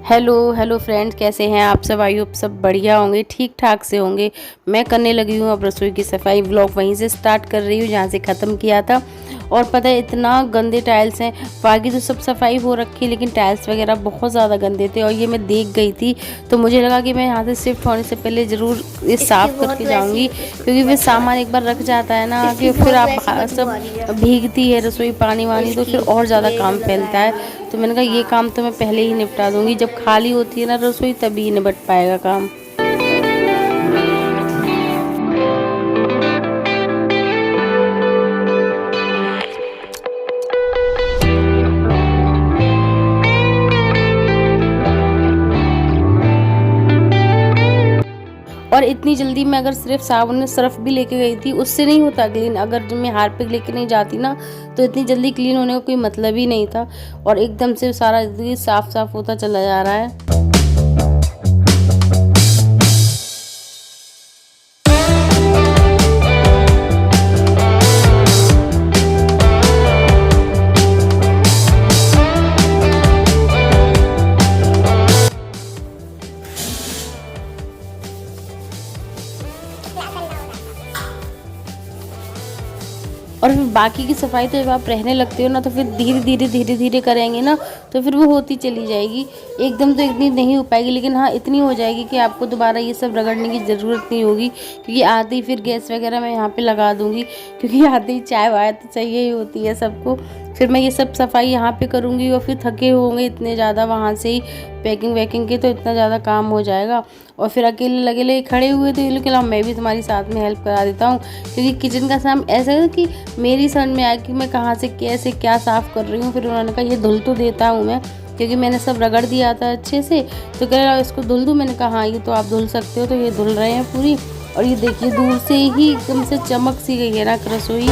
Hello hello friends, कैसे हैं आप सब। आई होप सब बढ़िया होंगे, ठीक ठाक से होंगे। मैं करने लगी हूँ अब रसोई की सफाई। व्लॉग वहीं से स्टार्ट कर रही हूँ जहाँ से ख़त्म किया था। और पता है इतना गंदे टाइल्स हैं। बाकी तो सब सफाई हो रखी है लेकिन टाइल्स वगैरह बहुत ज़्यादा गंदे थे और ये मैं देख गई थी तो मुझे लगा कि मैं यहाँ से शिफ्ट होने से पहले ज़रूर ये साफ़ करके जाऊँगी, क्योंकि फिर सामान एक बार रख जाता है ना कि फिर आप सब भीगती है रसोई पानी वानी तो फिर और ज़्यादा काम फैलता है। तो मैंने कहा ये काम तो मैं पहले ही निपटा दूँगी, जब खाली होती है ना रसोई तभी निपट पाएगा काम। और इतनी जल्दी मैं अगर सिर्फ साबुन में सर्फ भी लेके गई थी उससे नहीं होता क्लीन। अगर मैं हार्पिक लेके नहीं जाती ना तो इतनी जल्दी क्लीन होने का कोई मतलब ही नहीं था। और एकदम से सारा साफ साफ होता चला जा रहा है। और फिर बाकी की सफाई तो जब आप रहने लगते हो ना तो फिर धीरे धीरे करेंगे ना तो फिर वो होती चली जाएगी। एकदम तो इतनी नहीं हो पाएगी लेकिन हाँ इतनी हो जाएगी कि आपको दोबारा ये सब रगड़ने की ज़रूरत नहीं होगी, क्योंकि आते ही फिर गैस वगैरह मैं यहाँ पे लगा दूँगी, क्योंकि आते ही चाय वाय तो चाहिए ही होती है सबको। फिर मैं ये सब सफाई यहाँ पे करूँगी और फिर थके होंगे इतने ज़्यादा वहाँ से ही पैकिंग वैकिंग के, तो इतना ज़्यादा काम हो जाएगा। और फिर अकेले लगे खड़े हुए तो ये लोग कहला मैं भी तुम्हारी साथ में हेल्प करा देता हूँ, क्योंकि किचन का काम ऐसा है कि मेरी समझ में आया कि मैं कहाँ से कैसे क्या साफ़ कर रही हूँ। फिर उन्होंने कहा ये धुल तो देता हूँ मैं, क्योंकि मैंने सब रगड़ दिया था अच्छे से। तो कह रहा इसको धुल दूँ, मैंने कहा हाँ ये तो आप धुल सकते हो। तो ये धुल रहे हैं पूरी। और ये देखिए दूर से ही एकदम से चमक सी गई है ना रसोई।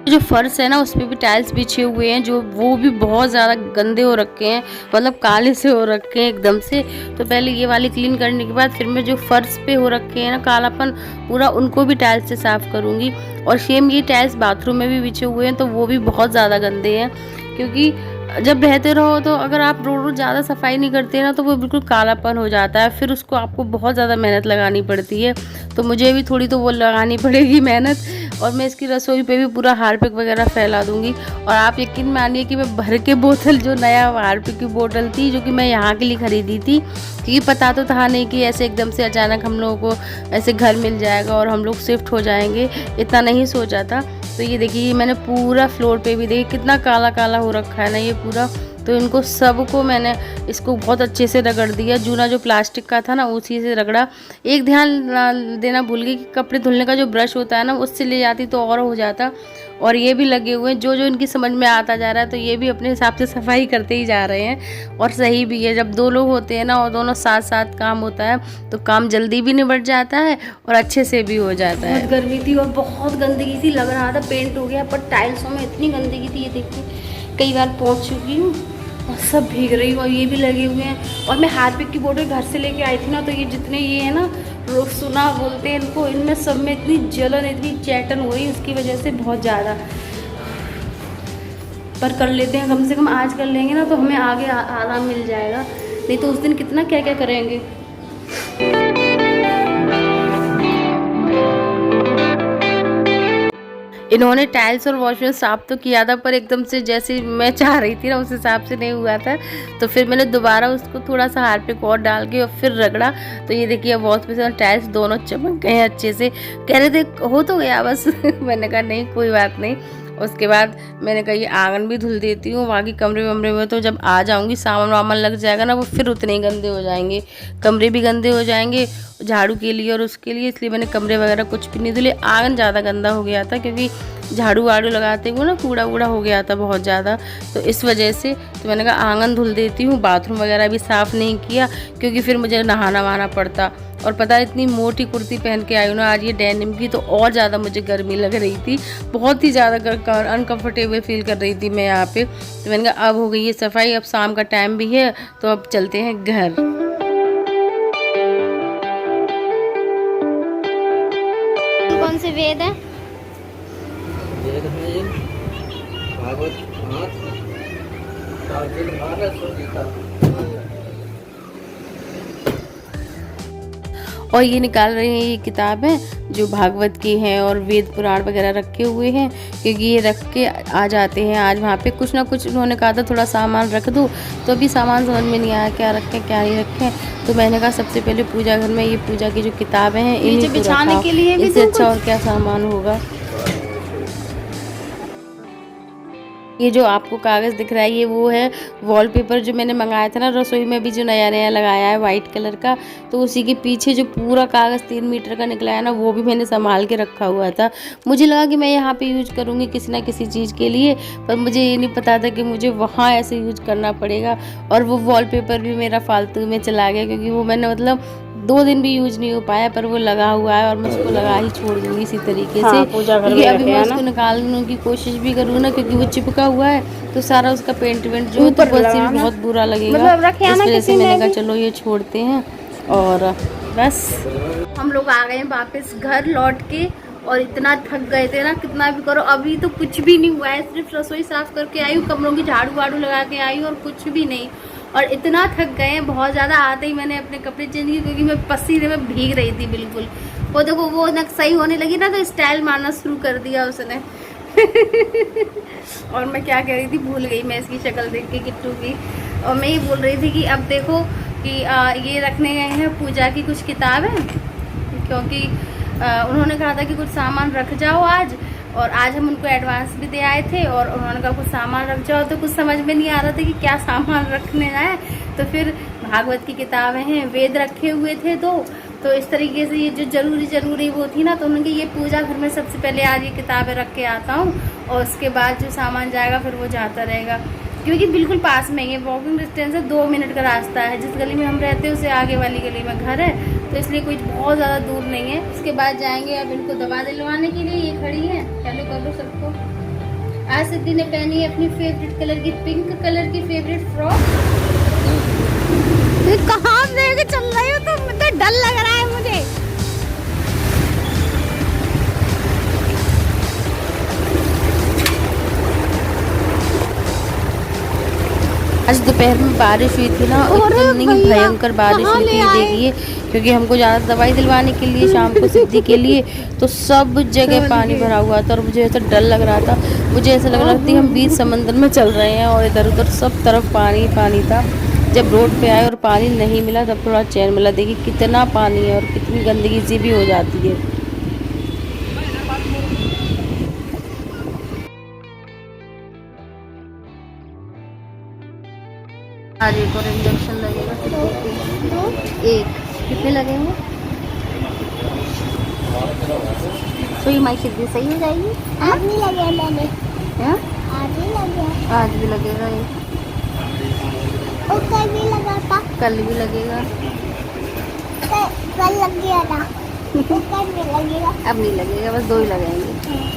जो फर्श है ना उस पे भी टाइल्स बिछे हुए हैं, जो वो भी बहुत ज़्यादा गंदे हो रखे हैं, मतलब काले से हो रखे हैं एकदम से। तो पहले ये वाली क्लीन करने के बाद फिर मैं जो फर्श पे हो रखे हैं ना कालापन पूरा, उनको भी टाइल्स से साफ़ करूँगी। और सेम ये टाइल्स बाथरूम में भी बिछे हुए हैं तो वो भी बहुत ज़्यादा गंदे हैं, क्योंकि जब रहते रहो तो अगर आप रोज़ ज़्यादा सफाई नहीं करते ना तो वो बिल्कुल कालापन हो जाता है। फिर उसको आपको बहुत ज़्यादा मेहनत लगानी पड़ती है। तो मुझे भी थोड़ी तो वो लगानी पड़ेगी मेहनत। और मैं इसकी रसोई पे भी पूरा हार्पिक वगैरह फैला दूंगी। और आप यकीन मानिए कि मैं भर के बोतल, जो नया हार्पिक की बोतल थी जो कि मैं यहाँ के लिए ख़रीदी थी, क्योंकि पता तो था नहीं कि ऐसे एकदम से अचानक हम लोगों को ऐसे घर मिल जाएगा और हम लोग शिफ्ट हो जाएंगे, इतना नहीं सोचा था। तो ये देखिए मैंने पूरा फ्लोर पे भी देखिए कितना काला काला हो रखा है ना ये पूरा। तो इनको सबको मैंने इसको बहुत अच्छे से रगड़ दिया। जूना जो प्लास्टिक का था ना उसी से रगड़ा। एक ध्यान देना भूल गई कि कपड़े धुलने का जो ब्रश होता है ना उससे ले जाती तो और हो जाता। और ये भी लगे हुए हैं जो जो इनकी समझ में आता जा रहा है, तो ये भी अपने हिसाब से सफाई करते ही जा रहे हैं। और सही भी है, जब दो लोग होते हैं ना और दोनों साथ साथ काम होता है तो काम जल्दी भी निबट जाता है और अच्छे से भी हो जाता है। बहुत गर्मी थी और बहुत गंदगी थी, लग रहा था पेंट हो गया, पर टाइल्सों में इतनी गंदगी थी। ये देखिए कई बार पहुँच चुकी हूँ और सब भीग रही हूँ और ये भी लगे हुए हैं। और मैं हार्पिक की बोतल घर से लेके आई थी ना, तो ये जितने ये है ना सुना बोलते हैं इनको, इनमें सब में इतनी जलन इतनी चैटन हो रही उसकी वजह से बहुत ज़्यादा। पर कर लेते हैं, कम से कम आज कर लेंगे ना तो हमें आगे आराम मिल जाएगा, नहीं तो उस दिन कितना क्या क्या करेंगे। इन्होंने टाइल्स और वॉशरूम साफ तो किया था पर एकदम से जैसे मैं चाह रही थी ना उस हिसाब से नहीं हुआ था। तो फिर मैंने दोबारा उसको थोड़ा सा हार्पिक और डाल के और फिर रगड़ा। तो ये देखिए वॉश पे टाइल्स दोनों चमक गए हैं अच्छे से। कह रहे थे हो तो गया बस मैंने कहा नहीं कोई बात नहीं। उसके बाद मैंने कहा ये आंगन भी धुल देती हूँ, बाकी कमरे वमरे में तो जब आ जाऊँगी सामान वामान लग जाएगा ना वो फिर उतने ही गंदे हो जाएंगे, कमरे भी गंदे हो जाएंगे झाड़ू के लिए और उसके लिए। इसलिए मैंने कमरे वगैरह कुछ भी नहीं धुले। आंगन ज़्यादा गंदा हो गया था क्योंकि झाड़ू वाड़ू लगाते हुए ना कूड़ा वूड़ा हो गया था बहुत ज़्यादा, तो इस वजह से तो मैंने कहा आंगन धुल देती हूँ। बाथरूम वगैरह भी साफ़ नहीं किया क्योंकि फिर मुझे नहाना वहाना पड़ता। और पता है इतनी मोटी कुर्ती पहन के आई हूँ ना आज ये डेनिम की, तो और ज़्यादा मुझे गर्मी लग रही थी, बहुत ही ज़्यादा अनकम्फर्टेबल फील कर रही थी मैं यहाँ पे। तो मैंने कहा अब हो गई है सफाई, अब शाम का टाइम भी है तो अब चलते हैं घर। वेद है? वेद में भागवत, और ये निकाल रहे हैं, ये किताब है जो भागवत की हैं और वेद पुराण वगैरह रखे हुए हैं, क्योंकि ये रख के आ जाते हैं आज वहाँ पे। कुछ ना कुछ उन्होंने कहा था थोड़ा सामान रख दो, तो अभी सामान समझ में नहीं आया क्या रखें क्या नहीं रखें। तो मैंने कहा सबसे पहले पूजा घर में ये पूजा की जो किताबें हैं इन्हीं को बिछाने के लिए, इससे अच्छा और क्या सामान होगा। ये जो आपको कागज़ दिख रहा है ये वो है वॉलपेपर जो मैंने मंगाया था ना रसोई में, भी जो नया नया लगाया है वाइट कलर का। तो उसी के पीछे जो पूरा कागज़ 3 मीटर का निकला है ना, वो भी मैंने संभाल के रखा हुआ था। मुझे लगा कि मैं यहाँ पे यूज करूँगी किसी ना किसी चीज़ के लिए, पर मुझे ये नहीं पता था कि मुझे वहाँ ऐसे यूज करना पड़ेगा। और वो वॉलपेपर भी मेरा फालतू में चला गया, क्योंकि वो मैंने मतलब 2 दिन भी यूज नहीं हो पाया, पर वो लगा हुआ है और मैं उसको लगा ही छोड़ दूंगी इसी तरीके से। क्योंकि अभी मैं उसको निकालने की कोशिश भी करूँ ना, क्योंकि वो चिपका हुआ है तो सारा उसका पेंट वेंट जो तो वैसे भी बहुत बुरा लगेगा। इस वजह से मैंने कहा चलो ये छोड़ते हैं। और बस हम लोग आ गए हैं वापस घर लौट के, और इतना थक गए थे ना, कितना भी करो अभी तो कुछ भी नहीं हुआ है। सिर्फ रसोई साफ करके आई हूँ, कमरों की झाड़ू वाड़ू लगा के आई हूँ, और कुछ भी नहीं। और इतना थक गए हैं बहुत ज़्यादा। आते ही मैंने अपने कपड़े चेंज किए, क्योंकि मैं पसीने में भीग रही थी बिल्कुल। वो देखो वो ना सही होने लगी ना, तो स्टाइल मारना शुरू कर दिया उसने। और मैं क्या कह रही थी भूल गई मैं इसकी शक्ल देख के, किट्टू की। और मैं ये बोल रही थी कि अब देखो कि ये रखने गए हैं पूजा की कुछ किताबें, क्योंकि उन्होंने कहा था कि कुछ सामान रख जाओ आज, और आज हम उनको एडवांस भी दे आए थे। और उन्होंने कहा कुछ सामान रख जाओ, तो कुछ समझ में नहीं आ रहा था कि क्या सामान रखने है। तो फिर भागवत की किताबें हैं, वेद रखे हुए थे तो इस तरीके से ये जो जरूरी वो थी ना, तो उन्होंने ये पूजा घर में सबसे पहले आज ये किताबें रख के आता हूँ, और उसके बाद जो सामान जाएगा फिर वो जाता रहेगा। क्योंकि बिल्कुल पास में ही वॉकिंग डिस्टेंस है, 2 मिनट का रास्ता है। जिस गली में हम रहते हैं उससे आगे वाली गली में घर है, तो इसलिए कोई बहुत ज़्यादा दूर नहीं है। उसके बाद जाएंगे अब इनको दवा दिलवाने के लिए। ये खड़ी है, हेलो कर लो सबको। आज सिद्धि ने पहनी है अपनी फेवरेट कलर की, पिंक कलर की फेवरेट फ्रॉक। कहाँ लेके चल रही हो तुम? मुझे डर लग रहा है मुझे। आज दोपहर में बारिश हुई थी ना, इतनी भयंकर बारिश हुई थी देखिए, क्योंकि हमको ज़्यादा दवाई दिलवाने के लिए शाम को सिद्धि के लिए, तो सब जगह पानी भरा हुआ था। और मुझे ऐसा डर लग रहा था, मुझे ऐसा लग रहा था हम बीच समंदर में चल रहे हैं, और इधर उधर सब तरफ पानी पानी था। जब रोड पे आए और पानी नहीं मिला तब थोड़ा चैन मिला। देखिए कितना पानी है और कितनी गंदगी सी भी हो जाती है। आज एक और इंजेक्शन लगेगा, एक कितने लगेंगे? तो ये माई सिद्धि सही हो जाएगी। आज नहीं लगे मैंने, आज ही लगे, आज भी लगेगा ये, और कल भी लगा था, कल भी लगेगा, कल लग गया था, कल भी लगेगा, अब नहीं लगेगा, बस 2 ही लगेंगे।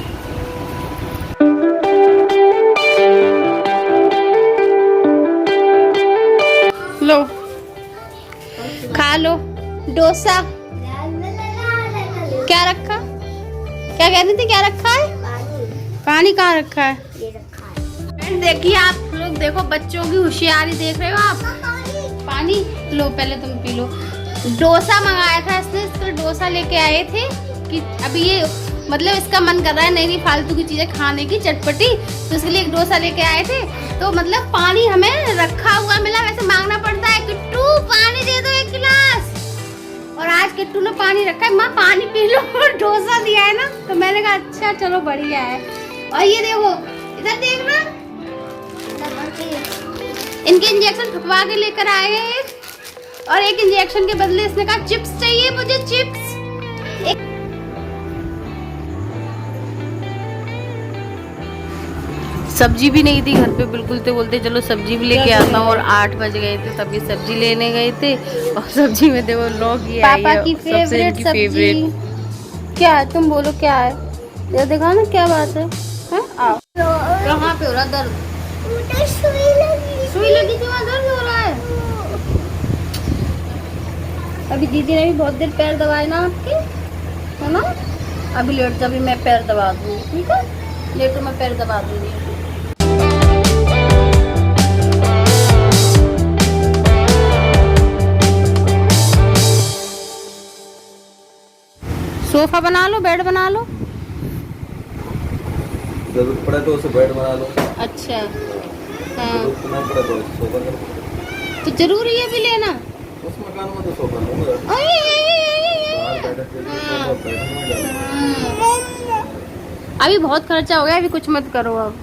लो खा लो डोसा। क्या रखा? क्या कह रही थी, क्या रखा है? पानी कहाँ रखा है? ये रखा है। देखिए आप लोग, देखो बच्चों की होशियारी देख रहे हो आप। पानी लो, पहले तुम पी लो। डोसा मंगाया था इसने, इसको डोसा लेके आए थे कि अभी ये मतलब इसका मन कर रहा है नई नई फालतू की चीजें खाने की, चटपटी, तो इसके लिए एक डोसा लेके आए थे। तो मतलब पानी हमें रखा हुआ मिला, वैसे मांगना पड़ता है, किट्टू पानी दे दो 1 गिलास। और आज किट्टू ने पानी रखा है, माँ पानी पी लो, और डोसा दिया है ना, तो मैंने कहा अच्छा चलो बढ़िया है। और ये देखो इधर देखना, इनके इंजेक्शन ठुकवा के लेकर आए हैं, और एक इंजेक्शन के बदले इसने कहा चिप्स चाहिए मुझे, चिप्स। सब्जी भी नहीं थी घर पे बिल्कुल, तो बोलते चलो सब्जी भी लेके आता हूँ। और 8 बज गए थे तभी सब्जी लेने गए थे, और सब्जी में देखो लौकी आई है, पापा की फेवरेट सब्जी। क्या है तुम बोलो, क्या है ये देखा ना, क्या बात है? आओ, कहाँ पे हो रहा दर्द? सुई लगी थी, वहाँ दर्द हो रहा है। अभी दीदी ने भी बहुत देर पैर दबाए ना आपके, है ना? अभी लेट जा, अभी मैं पैर दबा दूँगी, ठीक है? लेटो, मैं पैर दबा दूँगी। सोफा बना लो, बेड बना लो। जरूरत पड़े तो उसे बेड बना लो। अच्छा, हाँ। जरूरत ना पड़े तो सोफा कर लो। तो जरूरी है भी लेना। उस मकान में तो सोफा लूंगा। बाहर बैठे थे तो सोफा बैठने में डाल। अभी बहुत खर्चा हो गया, अभी कुछ मत करो अब।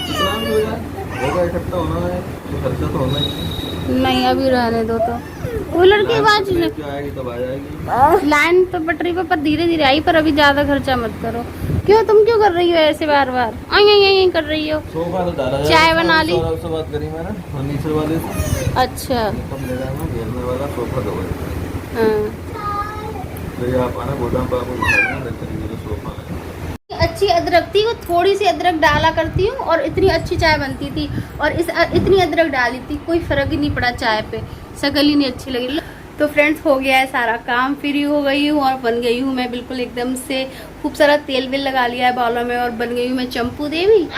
कितना भी हो जाए, होगा इकट्ठा होना है तो खर्चा तो होना ही है। नहीं, अभी रहने दो। तो वो लड़की आवाज जो आएगी तब आ जाएगी। लाइन तो पटरी पे, पर धीरे धीरे आई, पर अभी ज्यादा खर्चा मत करो। क्यों, तुम क्यों कर रही हो ऐसे बार बार आई कर रही हो? सोफा तो डाला जाएगा। चाय बना ली? से बात करी मैंने फर्नीचर वाले से। अच्छा, कब ले जाना घेरने वाला सोफा दो। हाँ। तो ये आप आना गोदाम पर आपको दिखाएंगे ना तरीके से सोफा है। अच्छी अदरक थी, वो थोड़ी सी अदरक डाला करती हूँ और इतनी अच्छी चाय बनती थी। और इतनी अदरक डाली थी, कोई फर्क ही नहीं पड़ा चाय पे, शक्ल ही नहीं अच्छी लगी। तो फ्रेंड्स, हो गया है सारा काम, फ्री हो गई हूँ और बन गई हूँ मैं बिल्कुल एकदम से। खूब सारा तेल वेल लगा लिया है बालों में और बन गई हूँ मैं चंपू देवी।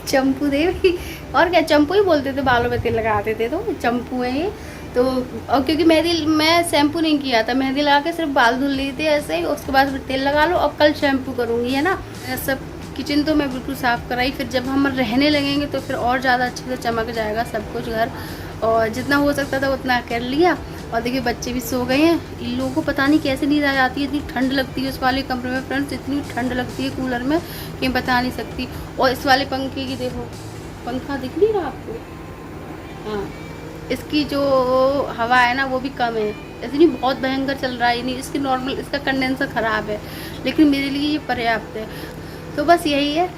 चंपू देवी, और क्या, चंपू ही बोलते थे, बालों में तेल लगाते थे तो चंपू है ये। तो और क्योंकि मैं शैम्पू नहीं किया था, मेहंदी लगा के सिर्फ बाल धुल ली थी ऐसे ही, उसके बाद फिर तेल लगा लो। और कल शैम्पू करूँगी, है ना। सब किचन तो मैं बिल्कुल साफ़ कराई, फिर जब हम रहने लगेंगे तो फिर और ज़्यादा अच्छे से चमक जाएगा सब कुछ घर। और जितना हो सकता था उतना कर लिया। और देखिए बच्चे भी सो गए हैं। इन लोगों को पता नहीं कैसे नींद आ जाती है, इतनी ठंड लगती है उस वाले कमरे में फ्रेंड्स, इतनी ठंड लगती है कूलर में कि बता नहीं सकती। और इस वाले पंखे की देखो, पंखा दिख नहीं रहा आपको? हाँ, इसकी जो हवा है ना वो भी कम है, इतनी बहुत भयंकर चल रहा है। नहीं, इसकी नॉर्मल, इसका कंडेंसर ख़राब है, लेकिन मेरे लिए ये पर्याप्त है। तो बस यही है।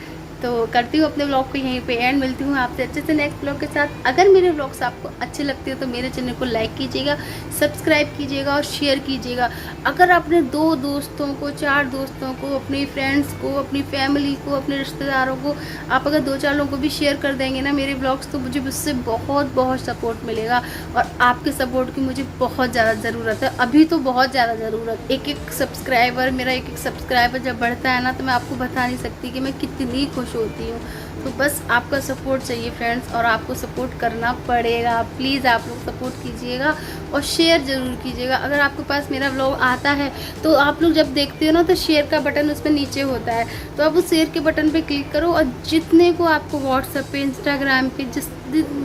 तो करती हूँ अपने व्लॉग को यहीं पे एंड। मिलती हूँ आपसे अच्छे से नेक्स्ट व्लॉग के साथ। अगर मेरे व्लॉग्स आपको अच्छे लगते हैं तो मेरे चैनल को लाइक कीजिएगा, सब्सक्राइब कीजिएगा और शेयर कीजिएगा। अगर अपने 2 दोस्तों को, 4 दोस्तों को, अपने फ्रेंड्स को, अपनी फैमिली को, अपने रिश्तेदारों को, आप अगर 2-4 लोगों को भी शेयर कर देंगे ना मेरे व्लॉग्स, तो मुझे उससे बहुत बहुत सपोर्ट मिलेगा। और आपके सपोर्ट की मुझे बहुत ज़्यादा ज़रूरत है, अभी तो बहुत ज़्यादा ज़रूरत। एक सब्सक्राइबर, मेरा एक सब्सक्राइबर जब बढ़ता है ना तो मैं आपको बता नहीं सकती कि मैं कितनी खुश होती हूँ। तो बस आपका सपोर्ट चाहिए फ्रेंड्स, और आपको सपोर्ट करना पड़ेगा। प्लीज़ आप लोग सपोर्ट कीजिएगा और शेयर ज़रूर कीजिएगा। अगर आपके पास मेरा व्लॉग आता है तो आप लोग जब देखते हो ना तो शेयर का बटन उस पर नीचे होता है, तो आप उस शेयर के बटन पे क्लिक करो और जितने को आपको व्हाट्सएप पे, इंस्टाग्राम पे,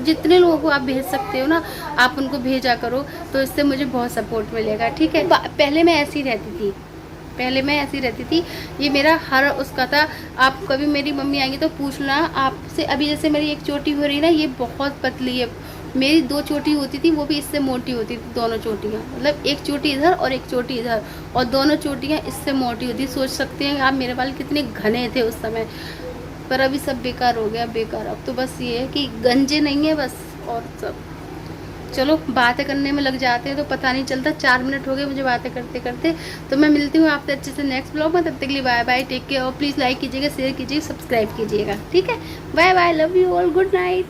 जितने लोगों को आप भेज सकते हो ना आप उनको भेजा करो, तो इससे मुझे बहुत सपोर्ट मिलेगा, ठीक है। पहले मैं ऐसी रहती थी, ये मेरा हर उसका था। आप कभी मेरी मम्मी आएंगी तो पूछना आपसे। अभी जैसे मेरी एक चोटी हो रही है ना, ये बहुत पतली है। मेरी 2 चोटी होती थी, वो भी इससे मोटी होती थी, दोनों चोटियाँ, मतलब एक चोटी इधर और एक चोटी इधर, और दोनों चोटियाँ इससे मोटी होती। सोच सकते हैं आप मेरे बाल कितने घने थे उस समय, पर अभी सब बेकार हो गया, बेकार। अब तो बस ये है कि गंजे नहीं है बस, और सब। चलो, बातें करने में लग जाते हैं तो पता नहीं चलता। 4 मिनट हो गए मुझे बातें करते करते। तो मैं मिलती हूँ आपसे अच्छे से नेक्स्ट ब्लॉग में। तब तक के लिए बाय बाय, टेक केयर, और प्लीज़ लाइक कीजिएगा, शेयर कीजिएगा, सब्सक्राइब कीजिएगा, ठीक है। Bye bye, love you all, good night.